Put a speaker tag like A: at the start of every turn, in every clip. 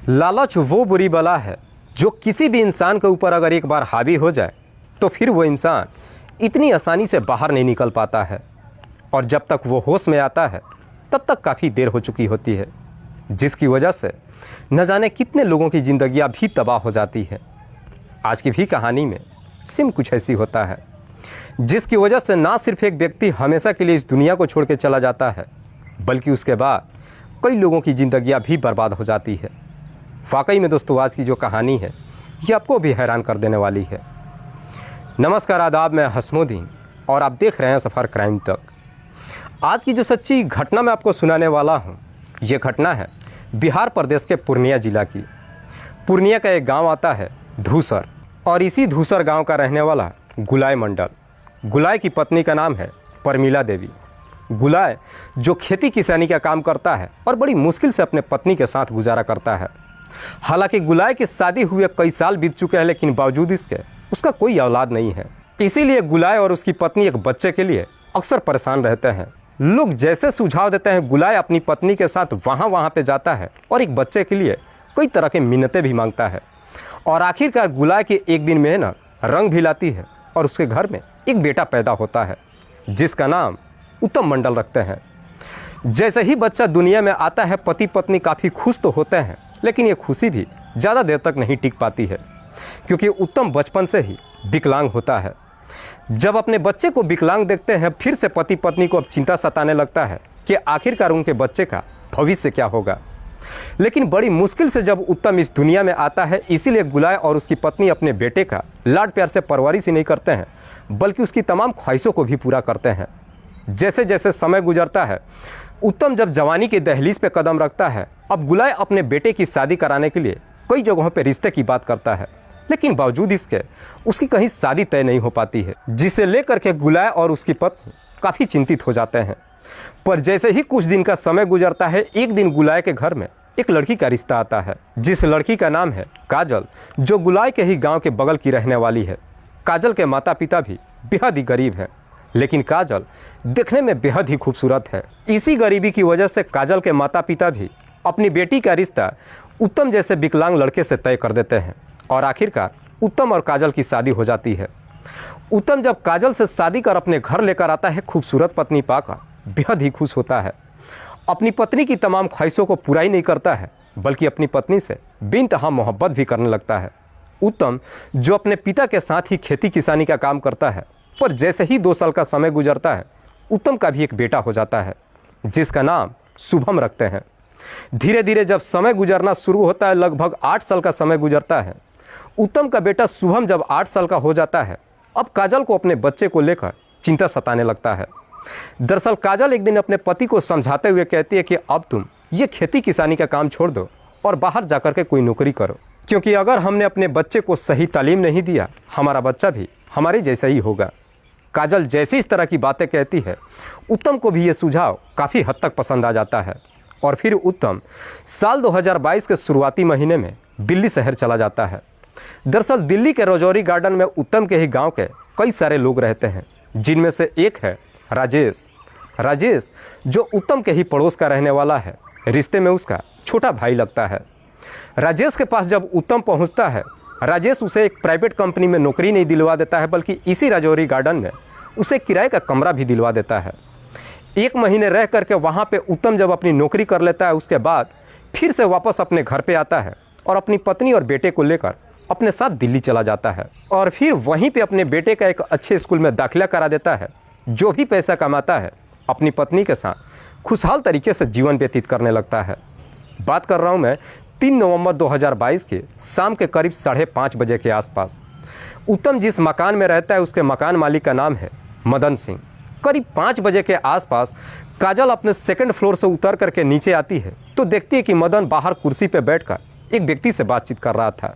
A: लालच वो बुरी बला है जो किसी भी इंसान के ऊपर अगर एक बार हावी हो जाए तो फिर वो इंसान इतनी आसानी से बाहर नहीं निकल पाता है, और जब तक वो होश में आता है तब तक काफ़ी देर हो चुकी होती है, जिसकी वजह से न जाने कितने लोगों की ज़िंदगियां भी तबाह हो जाती है। आज की भी कहानी में सिम कुछ ऐसी होता है, जिसकी वजह से ना सिर्फ एक व्यक्ति हमेशा के लिए इस दुनिया को छोड़ के चला जाता है, बल्कि उसके बाद कई लोगों की ज़िंदगियां भी बर्बाद हो जाती है। वाकई में दोस्तों, आज की जो कहानी है ये आपको भी हैरान कर देने वाली है। नमस्कार, आदाब, मैं हसमुद्दीन और आप देख रहे हैं सफ़र क्राइम तक। आज की जो सच्ची घटना मैं आपको सुनाने वाला हूँ, ये घटना है बिहार प्रदेश के पूर्णिया जिला की। पूर्णिया का एक गांव आता है धूसर, और इसी धूसर गांव का रहने वाला गुलाय मंडल। गुलाय की पत्नी का नाम है परमिला देवी। गुलाय जो खेती किसानी का काम करता है और बड़ी मुश्किल से अपने पत्नी के साथ गुजारा करता है। हालांकि गुलाय की शादी हुए कई साल बीत चुके हैं, लेकिन बावजूद इसके उसका कोई औलाद नहीं है। इसीलिए गुलाय और उसकी पत्नी एक बच्चे के लिए अक्सर परेशान रहते हैं। लोग जैसे सुझाव देते हैं, गुलाय अपनी पत्नी के साथ वहाँ पे जाता है और एक बच्चे के लिए कई तरह के मिन्नतें भी मांगता है। और आखिरकार गुलाय की एक दिन मेहनत रंग भी लाती है और उसके घर में एक बेटा पैदा होता है, जिसका नाम उत्तम मंडल रखते हैं। जैसे ही बच्चा दुनिया में आता है, पति पत्नी काफ़ी खुश तो होते हैं, लेकिन ये खुशी भी ज़्यादा देर तक नहीं टिक पाती है, क्योंकि उत्तम बचपन से ही विकलांग होता है। जब अपने बच्चे को विकलांग देखते हैं, फिर से पति पत्नी को अब चिंता सताने लगता है कि आखिरकार उनके बच्चे का भविष्य क्या होगा। लेकिन बड़ी मुश्किल से जब उत्तम इस दुनिया में आता है, इसीलिए गुलाय और उसकी पत्नी अपने बेटे का लाड प्यार से परवरिश ही नहीं करते हैं, बल्कि उसकी तमाम ख्वाहिशों को भी पूरा करते हैं। जैसे जैसे समय गुजरता है, उत्तम जब जवानी के दहलीज पे कदम रखता है, अब गुलाय अपने बेटे की शादी कराने के लिए कई जगहों पे रिश्ते की बात करता है, लेकिन बावजूद इसके उसकी कहीं शादी तय नहीं हो पाती है, जिसे लेकर के गुलाय और उसकी पत्नी काफ़ी चिंतित हो जाते हैं। पर जैसे ही कुछ दिन का समय गुजरता है, एक दिन गुलाय के घर में एक लड़की का रिश्ता आता है, जिस लड़की का नाम है काजल, जो गुलाय के ही गाँव के बगल की रहने वाली है। काजल के माता पिता भी बेहद ही गरीब हैं, लेकिन काजल देखने में बेहद ही खूबसूरत है। इसी गरीबी की वजह से काजल के माता पिता भी अपनी बेटी का रिश्ता उत्तम जैसे विकलांग लड़के से तय कर देते हैं, और आखिरकार उत्तम और काजल की शादी हो जाती है। उत्तम जब काजल से शादी कर अपने घर लेकर आता है, खूबसूरत पत्नी पाकर बेहद ही खुश होता है। अपनी पत्नी की तमाम ख्वाहिशों को पूरा ही नहीं करता है, बल्कि अपनी पत्नी से बेइंतहा मोहब्बत भी करने लगता है। उत्तम जो अपने पिता के साथ ही खेती किसानी का काम करता है, पर जैसे ही 2 साल का समय गुजरता है, उत्तम का भी एक बेटा हो जाता है, जिसका नाम शुभम रखते हैं। धीरे धीरे जब समय गुजरना शुरू होता है, लगभग 8 साल का समय गुजरता है। उत्तम का बेटा शुभम जब 8 साल का हो जाता है, अब काजल को अपने बच्चे को लेकर चिंता सताने लगता है। दरअसल काजल एक दिन अपने पति को समझाते हुए कहती है कि अब तुम ये खेती किसानी का काम छोड़ दो और बाहर जाकर के कोई नौकरी करो, क्योंकि अगर हमने अपने बच्चे को सही तालीम नहीं दिया, हमारा बच्चा भी हमारे जैसा ही होगा। काजल जैसी इस तरह की बातें कहती है, उत्तम को भी ये सुझाव काफ़ी हद तक पसंद आ जाता है, और फिर उत्तम साल 2022 के शुरुआती महीने में दिल्ली शहर चला जाता है। दरअसल दिल्ली के रजौरी गार्डन में उत्तम के ही गांव के कई सारे लोग रहते हैं, जिनमें से एक है राजेश। राजेश जो उत्तम के ही पड़ोस का रहने वाला है, रिश्ते में उसका छोटा भाई लगता है। राजेश के पास जब उत्तम पहुँचता है, राजेश उसे एक प्राइवेट कंपनी में नौकरी नहीं दिलवा देता है, बल्कि इसी राजौरी गार्डन में उसे किराए का कमरा भी दिलवा देता है। 1 महीने रह करके वहाँ पे उत्तम जब अपनी नौकरी कर लेता है, उसके बाद फिर से वापस अपने घर पे आता है और अपनी पत्नी और बेटे को लेकर अपने साथ दिल्ली चला जाता है, और फिर वहीं पे अपने बेटे का एक अच्छे स्कूल में दाखिला करा देता है। जो भी पैसा कमाता है, अपनी पत्नी के साथ खुशहाल तरीके से जीवन व्यतीत करने लगता है। बात कर रहा हूँ मैं 3 नवंबर 2022 के शाम के करीब 5:30 बजे के आसपास। उत्तम जिस मकान में रहता है, उसके मकान मालिक का नाम है मदन सिंह। करीब 5 बजे के आसपास काजल अपने 2nd फ्लोर से उतर करके नीचे आती है, तो देखती है कि मदन बाहर कुर्सी पर बैठकर एक व्यक्ति से बातचीत कर रहा था।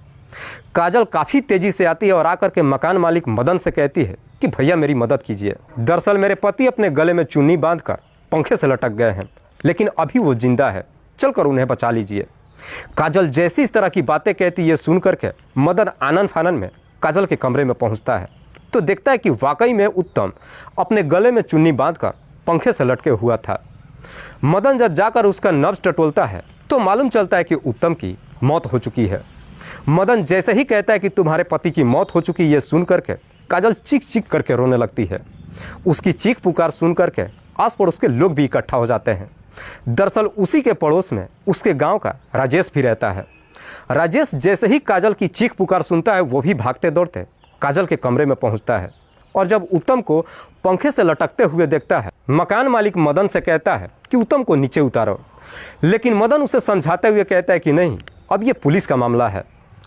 A: काजल काफ़ी तेज़ी से आती है और आकर के मकान मालिक मदन से कहती है कि भैया मेरी मदद कीजिए। दरअसल मेरे पति अपने गले में चुन्नी बांधकर पंखे से लटक गए हैं, लेकिन अभी वो जिंदा है, चलकर उन्हें बचा लीजिए। काजल जैसी इस तरह की बातें कहती, ये सुन करके मदन आनन फानन में काजल के कमरे में पहुंचता है, तो देखता है कि वाकई में उत्तम अपने गले में चुन्नी बांधकर पंखे से लटके हुआ था। मदन जब जाकर उसका नब्ज टटोलता है, तो मालूम चलता है कि उत्तम की मौत हो चुकी है। मदन जैसे ही कहता है कि तुम्हारे पति की मौत हो चुकी, ये सुन करके काजल चीख चीख करके रोने लगती है। उसकी चीख पुकार सुन करके आस पड़ोस के लोग भी इकट्ठा हो जाते हैं। दरअसल उसी के पड़ोस में उसके गांव का राजेश भी रहता है। राजेश जैसे ही काजल की चीख पुकार सुनता है, वो भी भागते दौड़ते काजल के कमरे में पहुंचता है और जब उत्तम को पंखे से लटकते हुए देखता है, मकान मालिक मदन से कहता है कि उत्तम को नीचे उतारो, लेकिन मदन उसे समझाते हुए कहता है कि नहीं, अब ये पुलिस का मामला है।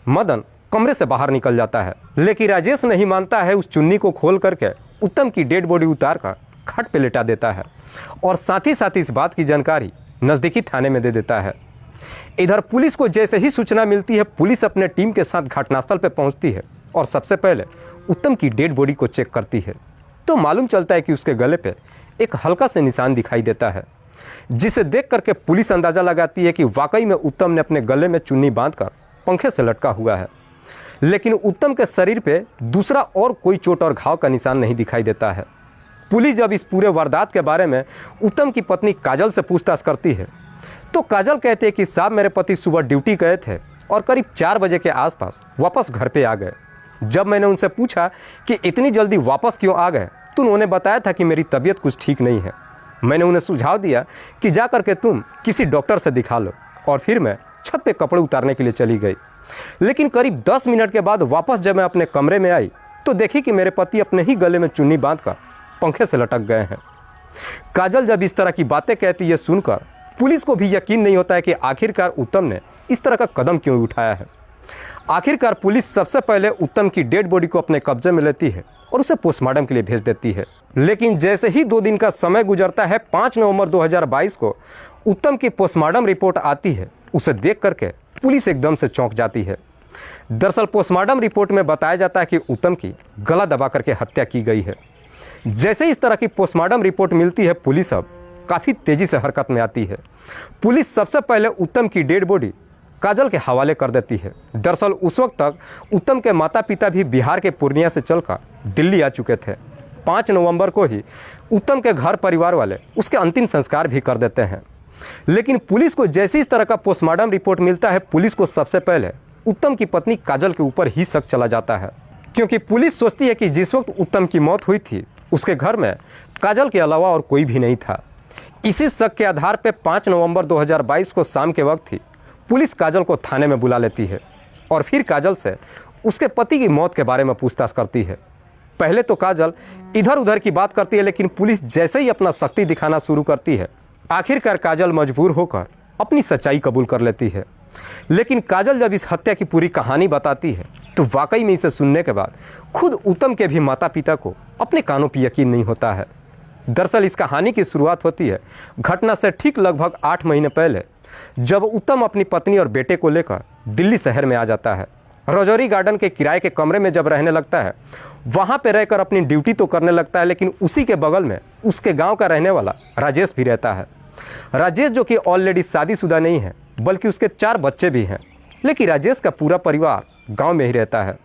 A: मदन कमरे से बाहर निकल जाता है, लेकिन राजेश नहीं मानता है। उस चुन्नी को खोल करके उत्तम की डेड बॉडी उतार कर खाट पे लेटा देता है और साथ ही इस बात की जानकारी नज़दीकी थाने में दे देता है। इधर पुलिस को जैसे ही सूचना मिलती है, पुलिस अपने टीम के साथ घटनास्थल पर पहुंचती है और सबसे पहले उत्तम की डेड बॉडी को चेक करती है तो मालूम चलता है कि उसके गले पे एक हल्का से निशान दिखाई देता है, जिसे देख करके पुलिस अंदाज़ा लगाती है कि वाकई में उत्तम ने अपने गले में चुन्नी बांधकर पंखे से लटका हुआ है। लेकिन उत्तम के शरीर पे दूसरा और कोई चोट और घाव का निशान नहीं दिखाई देता है। पुलिस जब इस पूरे वारदात के बारे में उत्तम की पत्नी काजल से पूछताछ करती है तो काजल कहते हैं कि साहब, मेरे पति सुबह ड्यूटी गए थे और करीब 4 बजे के आसपास वापस घर पे आ गए। जब मैंने उनसे पूछा कि इतनी जल्दी वापस क्यों आ गए तो उन्होंने बताया था कि मेरी तबीयत कुछ ठीक नहीं है। मैंने उन्हें सुझाव दिया कि जा करके तुम किसी डॉक्टर से दिखा लो और फिर मैं छत पे कपड़े उतारने के लिए चली गई। लेकिन करीब 10 मिनट के बाद वापस जब मैं अपने कमरे में आई तो देखी कि मेरे पति अपने ही गले में चुन्नी बांधकर पंखे से लटक गए हैं। काजल जब इस तरह की बातें कहती है, सुनकर पुलिस को भी यकीन नहीं होता है कि आखिरकार उत्तम ने इस तरह का कदम क्यों उठाया है। आखिरकार पुलिस सबसे पहले उत्तम की डेड बॉडी को अपने कब्जे में लेती है और उसे पोस्टमार्टम के लिए भेज देती है। लेकिन जैसे ही 2 दिन का समय गुजरता है, 5 नवंबर 2022 को उत्तम की पोस्टमार्टम रिपोर्ट आती है। उसे देख करके पुलिस एकदम से चौंक जाती है। दरअसल पोस्टमार्टम रिपोर्ट में बताया जाता है कि उत्तम की गला दबा करके हत्या की गई है। जैसे इस तरह की पोस्टमार्टम रिपोर्ट मिलती है, पुलिस अब काफ़ी तेज़ी से हरकत में आती है। पुलिस सबसे पहले उत्तम की डेड बॉडी काजल के हवाले कर देती है। दरअसल उस वक्त तक उत्तम के माता पिता भी बिहार के पूर्णिया से चलकर दिल्ली आ चुके थे। 5 नवंबर को ही उत्तम के घर परिवार वाले उसके अंतिम संस्कार भी कर देते हैं। लेकिन पुलिस को जैसे इस तरह का पोस्टमार्टम रिपोर्ट मिलता है, पुलिस को सबसे पहले उत्तम की पत्नी काजल के ऊपर ही शक चला जाता है, क्योंकि पुलिस सोचती है कि जिस वक्त उत्तम की मौत हुई थी उसके घर में काजल के अलावा और कोई भी नहीं था। इसी शक के आधार पर 5 नवंबर 2022 को शाम के वक्त ही पुलिस काजल को थाने में बुला लेती है और फिर काजल से उसके पति की मौत के बारे में पूछताछ करती है। पहले तो काजल इधर उधर की बात करती है, लेकिन पुलिस जैसे ही अपना शक्ति दिखाना शुरू करती है, आखिरकार काजल मजबूर होकर अपनी सच्चाई कबूल कर लेती है। लेकिन काजल जब इस हत्या की पूरी कहानी बताती है तो वाकई में इसे सुनने के बाद खुद उत्तम के भी माता पिता को अपने कानों पर यकीन नहीं होता है। दरअसल इस कहानी की शुरुआत होती है घटना से ठीक लगभग 8 महीने पहले, जब उत्तम अपनी पत्नी और बेटे को लेकर दिल्ली शहर में आ जाता है। रजौरी गार्डन के किराए के कमरे में जब रहने लगता है, वहाँ पे रहकर अपनी ड्यूटी तो करने लगता है, लेकिन उसी के बगल में उसके गांव का रहने वाला राजेश भी रहता है। राजेश जो कि ऑलरेडी शादीशुदा नहीं है, बल्कि उसके 4 बच्चे भी हैं, लेकिन राजेश का पूरा परिवार गाँव में ही रहता है।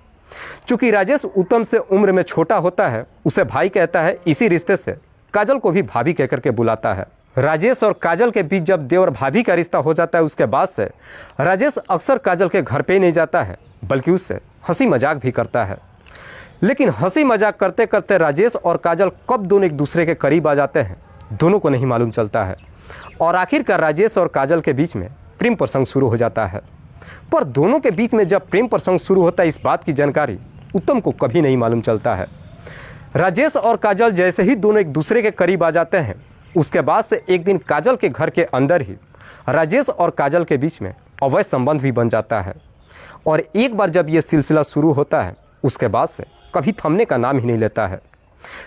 A: चूँकि राजेश उत्तम से उम्र में छोटा होता है, उसे भाई कहता है, इसी रिश्ते से काजल को भी भाभी कहकर के बुलाता है। राजेश और काजल के बीच जब देवर भाभी का रिश्ता हो जाता है, उसके बाद से राजेश अक्सर काजल के घर पे ही नहीं जाता है, बल्कि उससे हंसी मजाक भी करता है। लेकिन हंसी मजाक करते करते राजेश और काजल कब दोनों एक दूसरे के करीब आ जाते हैं, दोनों को नहीं मालूम चलता है और आखिरकार राजेश और काजल के बीच में प्रेम प्रसंग शुरू हो जाता है। पर दोनों के बीच में जब प्रेम प्रसंग शुरू होता है, इस बात की जानकारी उत्तम को कभी नहीं मालूम चलता है। राजेश और काजल जैसे ही दोनों एक दूसरे के करीब आ जाते हैं, उसके बाद से एक दिन काजल के घर के अंदर ही राजेश और काजल के बीच में अवैध संबंध भी बन जाता है। और एक बार जब ये सिलसिला शुरू होता है, उसके बाद से कभी थमने का नाम ही नहीं लेता है।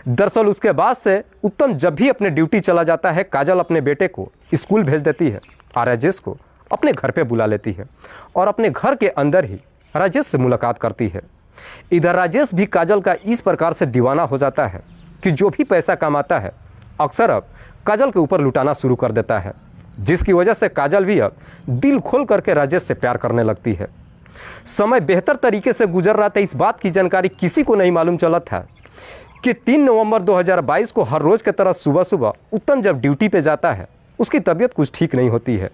A: दरअसल उसके बाद से उत्तम जब भी अपने ड्यूटी चला जाता है, काजल अपने बेटे को स्कूल भेज देती है और राजेश को अपने घर पे बुला लेती है और अपने घर के अंदर ही राजेश से मुलाकात करती है। इधर राजेश भी काजल का इस प्रकार से दीवाना हो जाता है कि जो भी पैसा कमाता है अक्सर अब काजल के ऊपर लुटाना शुरू कर देता है, जिसकी वजह से काजल भी अब दिल खोल करके राजेश से प्यार करने लगती है। समय बेहतर तरीके से गुजर रहा था, इस बात की जानकारी किसी को नहीं मालूम चला था कि 3 नवंबर 2022 को हर रोज़ की तरह सुबह सुबह उत्तम जब ड्यूटी पे जाता है, उसकी तबीयत कुछ ठीक नहीं होती है।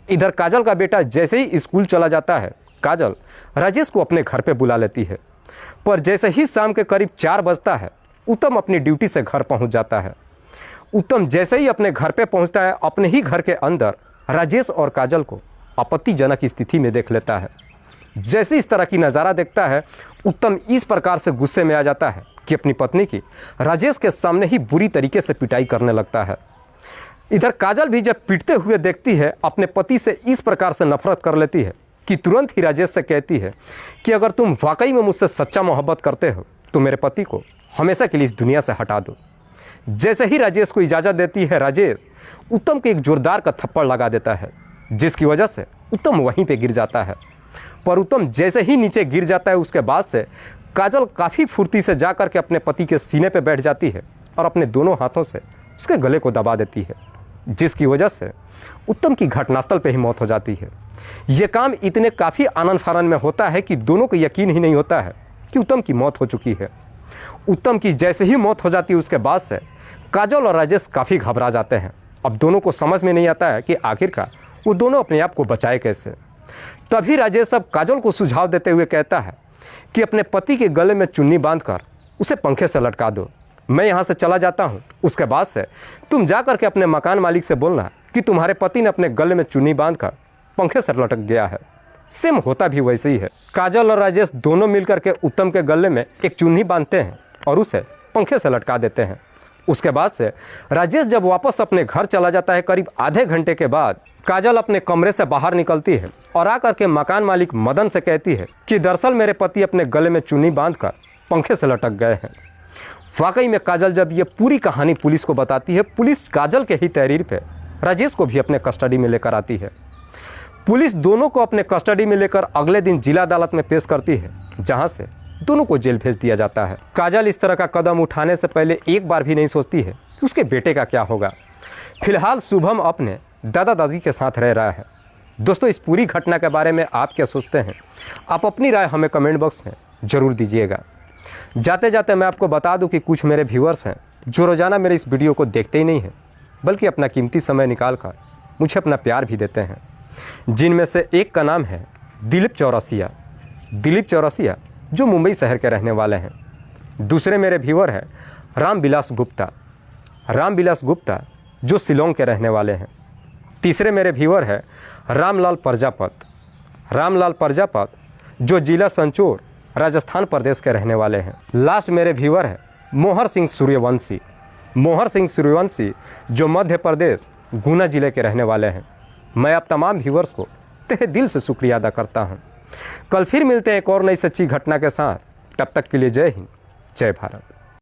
A: इधर काजल का बेटा जैसे ही स्कूल चला जाता है, काजल राजेश को अपने घर पे बुला लेती है। पर जैसे ही शाम के करीब 4 बजता है, उत्तम अपनी ड्यूटी से घर पहुंच जाता है। उत्तम जैसे ही अपने घर पे पहुंचता है, अपने ही घर के अंदर राजेश और काजल को आपत्तिजनक स्थिति में देख लेता है। जैसे इस तरह की नज़ारा देखता है, उत्तम इस प्रकार से गुस्से में आ जाता है कि अपनी पत्नी की राजेश के सामने ही बुरी तरीके से पिटाई करने लगता है। इधर काजल भी जब पीटते हुए देखती है, अपने पति से इस प्रकार से नफरत कर लेती है कि तुरंत ही राजेश से कहती है कि अगर तुम वाकई में मुझसे सच्चा मोहब्बत करते हो तो मेरे पति को हमेशा के लिए इस दुनिया से हटा दो। जैसे ही राजेश को इजाज़त देती है, राजेश उत्तम को एक जोरदार का थप्पड़ लगा देता है, जिसकी वजह से उत्तम वहीं पे गिर जाता है। पर उत्तम जैसे ही नीचे गिर जाता है, उसके बाद से काजल काफ़ी फुर्ती से जा कर के अपने पति के सीने पे बैठ जाती है और अपने दोनों हाथों से उसके गले को दबा देती है, जिसकी वजह से उत्तम की घटनास्थल पे ही मौत हो जाती है। ये काम इतने काफ़ी आनन फानन में होता है कि दोनों को यकीन ही नहीं होता है कि उत्तम की मौत हो चुकी है। उत्तम की जैसे ही मौत हो जाती है, उसके बाद से काजल और राजेश काफ़ी घबरा जाते हैं। अब दोनों को समझ में नहीं आता है कि आखिरकार वो दोनों अपने आप को बचाए कैसे। तभी राजेश अब काजल को सुझाव देते हुए कहता है कि अपने पति के गले में चुन्नी बांधकर उसे पंखे से लटका दो, मैं यहाँ से चला जाता हूँ। उसके बाद से तुम जा कर के अपने मकान मालिक से बोलना कि तुम्हारे पति ने अपने गले में चुन्नी बांधकर पंखे से लटक गया है। सेम होता भी वैसे ही है। काजल और राजेश दोनों मिलकर के उत्तम के गले में एक चुन्नी बांधते हैं और उसे पंखे से लटका देते हैं। उसके बाद से राजेश जब वापस अपने घर चला जाता है, करीब आधे घंटे के बाद काजल अपने कमरे से बाहर निकलती है और आकर के मकान मालिक मदन से कहती है कि दरअसल मेरे पति अपने गले में चुन्नी बांधकर पंखे से लटक गए हैं। वाकई में काजल जब ये पूरी कहानी पुलिस को बताती है, पुलिस काजल के ही तहरीर पे राजेश को भी अपने कस्टडी में लेकर आती है। पुलिस दोनों को अपने कस्टडी में लेकर अगले दिन जिला अदालत में पेश करती है, जहां से दोनों को जेल भेज दिया जाता है। काजल इस तरह का कदम उठाने से पहले एक बार भी नहीं सोचती है कि उसके बेटे का क्या होगा। फिलहाल शुभम अपने दादा दादी के साथ रह रहा है। दोस्तों, इस पूरी घटना के बारे में आप क्या सोचते हैं? आप अपनी राय हमें कमेंट बॉक्स में ज़रूर दीजिएगा। जाते जाते मैं आपको बता दूं कि कुछ मेरे व्यूअर्स हैं जो रोज़ाना मेरे इस वीडियो को देखते ही नहीं हैं, बल्कि अपना कीमती समय निकाल कर मुझे अपना प्यार भी देते हैं, जिनमें से एक का नाम है दिलीप चौरसिया। दिलीप चौरसिया जो मुंबई शहर के रहने वाले हैं। दूसरे मेरे व्यूअर हैं रामविलास गुप्ता। रामविलास गुप्ता जो शिलोंग के रहने वाले हैं। तीसरे मेरे व्यूअर हैं रामलाल प्रजापत। रामलाल प्रजापत जो जिला संचोर राजस्थान प्रदेश के रहने वाले हैं। लास्ट मेरे व्यूअर हैं मोहर सिंह सूर्यवंशी। मोहर सिंह सूर्यवंशी जो मध्य प्रदेश गुना जिले के रहने वाले हैं। मैं आप तमाम व्यूअर्स को तहे दिल से शुक्रिया अदा करता हूं। कल फिर मिलते हैं एक और नई सच्ची घटना के साथ। तब तक के लिए जय हिंद, जय भारत।